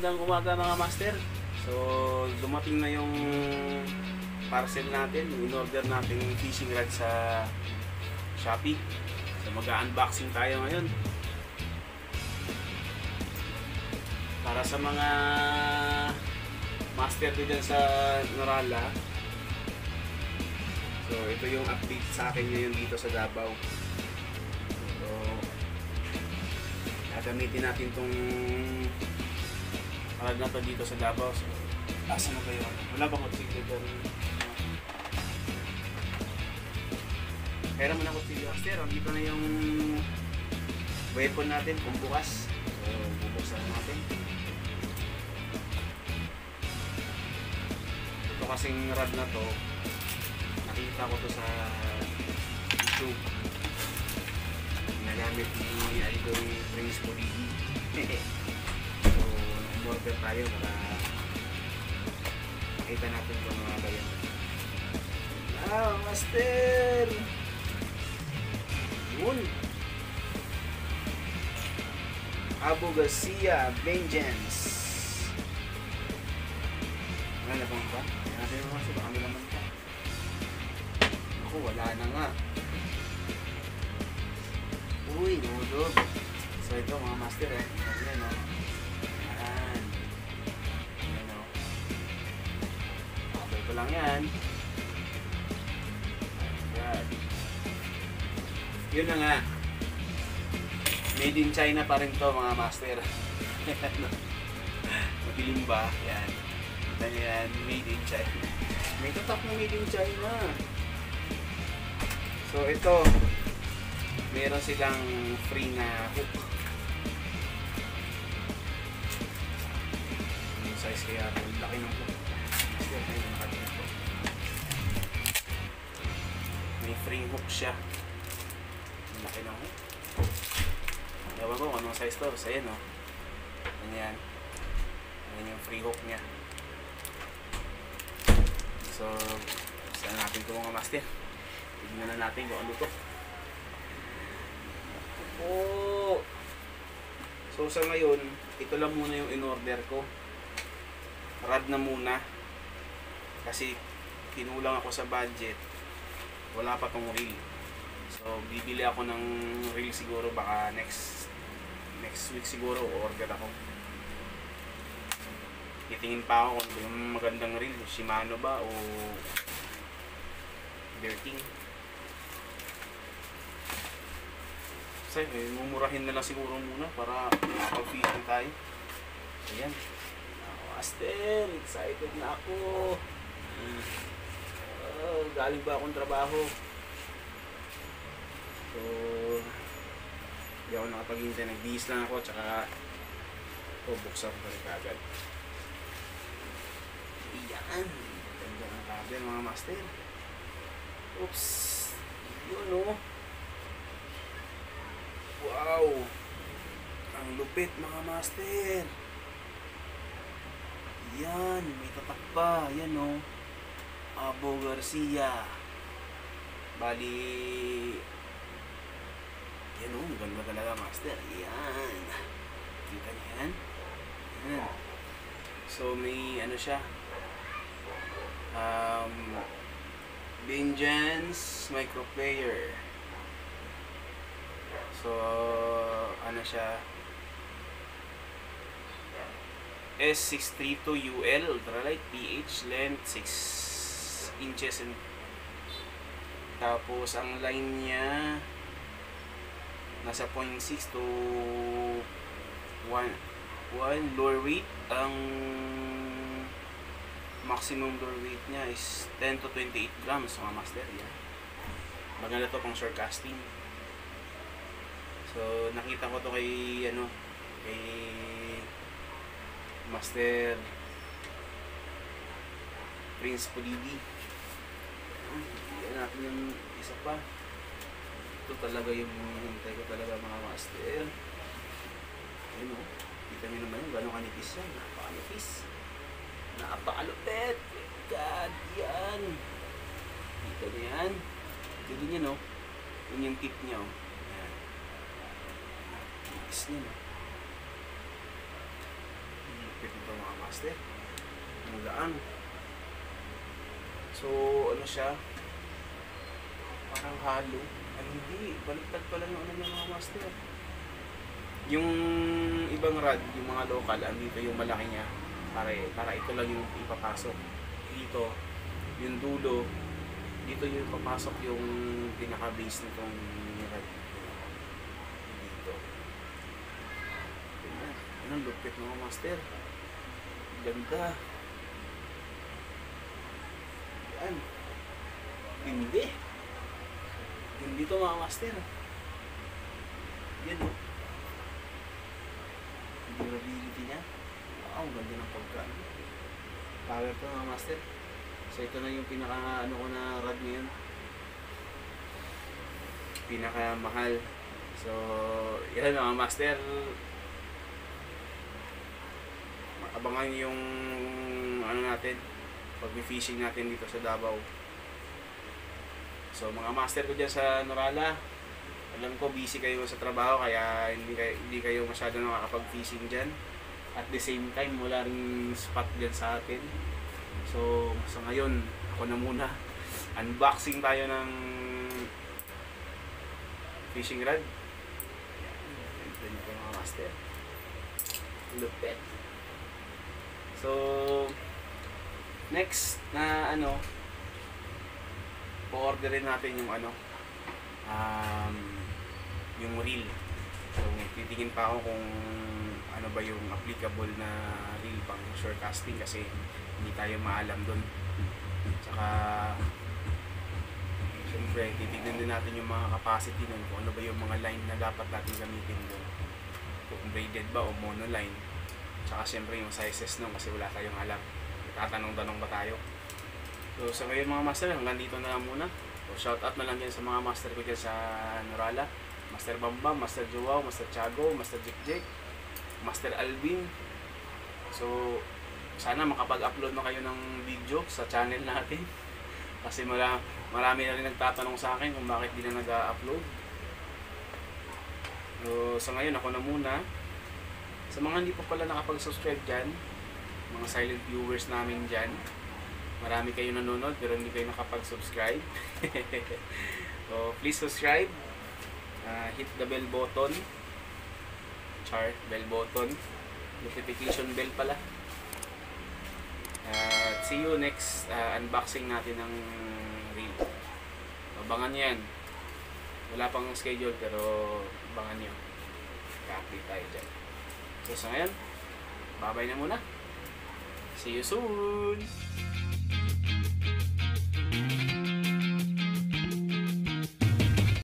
magandang umaga mga master. So dumating na yung parcel natin, in-order natin yung fishing rod sa Shopee. So mag-unboxing tayo ngayon. Para sa mga master dyan sa Norala. So ito yung update sa akin ngayon dito sa Davao. So gagamitin natin tong rod na to dito sa Davao. So asa na ba yun? Wala bang kutsilyo dyan? Kaya naman ang kutsilyo. Master, dito na yung weapon natin kung bukas. So bubuksan natin. Ito kasing rod na to, nakita ko to sa YouTube. Nagamit ni Idol Prince Poligi. So order tayo para makita natin kung mga bayan. Ah, master! Yun! Abu Garcia Vengeance. Wala na bang ba? Kaya natin yung mga baka naman pa. Ako, wala na nga. Uy, nulog. So ito mga master eh. Ayan o. Ayan. Ayan o. Okay ko lang yan. Ayan. Yun na nga. Made in China pa rin to mga master. Madilim ba? Ayan. Kita nyo yan. Made in China. May tatak na made in China. So ito, meron silang free na hook. Yung size kaya ito, laki ng hook. May free hook siya. Laki ng hook. Ewan ko kung anong size to. So ayan o. Ganyan. Ganyan yung free hook niya. So, saan natin ito mga master. Tignan na natin kung ano to. Oh. So sa ngayon, ito lang muna yung in-order ko. Rod na muna. Kasi kinulang ako sa budget. Wala pa tong reel. So bibili ako ng reel siguro baka next week siguro order ako. Titingin pa ako kung yung magandang reel, Shimano ba o Berting. Kasi mumurahin na lang siguro muna para makapag-fishing tayo. Ayan. Master, excited na ako. Galing ba akong trabaho? So, hindi ako nakapag-hintay. Nag-bihis lang ako, tsaka buksan ko rin agad. Iyan. Ganda ng kabel mga master. Oops. Yun o. Wow. Ang lupit mga master. Yan. May tatak pa. Yan o. Abu Garcia. Bali. Yan o. Ganda talaga master. Yan. Kita niyo yan? Yan. So may ano siya. Vengeance microplayer. So ano siya, S632UL ultralight, pH length 6 inches and tapos ang line niya nasa 0.6 to 1 lure weight. Ang maximum lure weight niya is 10 to 28 grams mga master. Yan. Maganda to pang shore casting. So nakita ko to kay ano, kay Master Prince Poligi. Yan natin yung isa pa. Ito talaga yung hintay ko talaga mga master. Ayun o. Kita nyo naman yun, gano'ng kanipis yan. Napakanipis. Napakalupit. God, yan. Kita nyo yan. Tignan nyo no. Yun yung tip niya o. Ayan. Nipis niya no. lupit nito mga master. Mulaan. So, ano siya? Parang halo. Ay, hindi. Baliktad pala yung ano niya mga master. Yung ibang rod, yung mga local, andito yung malaki niya. Para ito lang yung ipapasok. Dito, yung dulo, dito yung papasok yung pinaka-base nitong rod. Dito. Anong lupit mga master? Ganda. Yan. Hindi. Hindi to mga master. Yan o. Durability niya. Wow, ganda ng pagkaan. Power to mga master. So ito na yung pinaka ano ko na rod ngayon. Pinaka mahal. So yan mga master. Abangan yung ano natin, pag-fishing natin dito sa Davao. So mga master ko dyan sa Norala, alam ko busy kayo sa trabaho kaya hindi kayo masyado nakakapag-fishing dyan. At the same time wala ring spot dyan sa atin. So sa ngayon ako na muna, unboxing tayo ng fishing rod. Yan, ito mga master, lupet. So, next na ano, po-orderin natin yung ano, yung reel. So, titingin pa ako kung ano ba yung applicable na reel pang shore casting kasi hindi tayo maalam dun. Tsaka, syempre, titignan din natin yung mga capacity nun, kung ano ba yung mga line na dapat natin gamitin dun. Kung braided ba o monoline. Tsaka syempre yung sizes nung kasi wala tayong alam. Tatanong-tanong ba tayo? So sa ngayon mga master, hanggang dito na lang muna. So shout out na lang din sa mga master ko dyan sa Norala. Master Bambam, Master Joao, Master Tiago, Master Jik, Master Alvin. So sana makapag-upload na kayo ng video sa channel natin. Kasi marami na rin nagtatanong sa akin kung bakit di na nag-upload. So sa ngayon ako na muna. Sa mga hindi pa pala nakapag-subscribe dyan, mga silent viewers namin dyan, marami kayo nanonood pero hindi kayo nakapag-subscribe. So please subscribe, hit the bell button, bell button, notification bell pala. See you next unboxing natin ng reel. Abangan nyo yan. Wala pang schedule pero abangan nyo. Ka-update tayo dyan. So sa ngayon, bye-bye na muna. See you soon!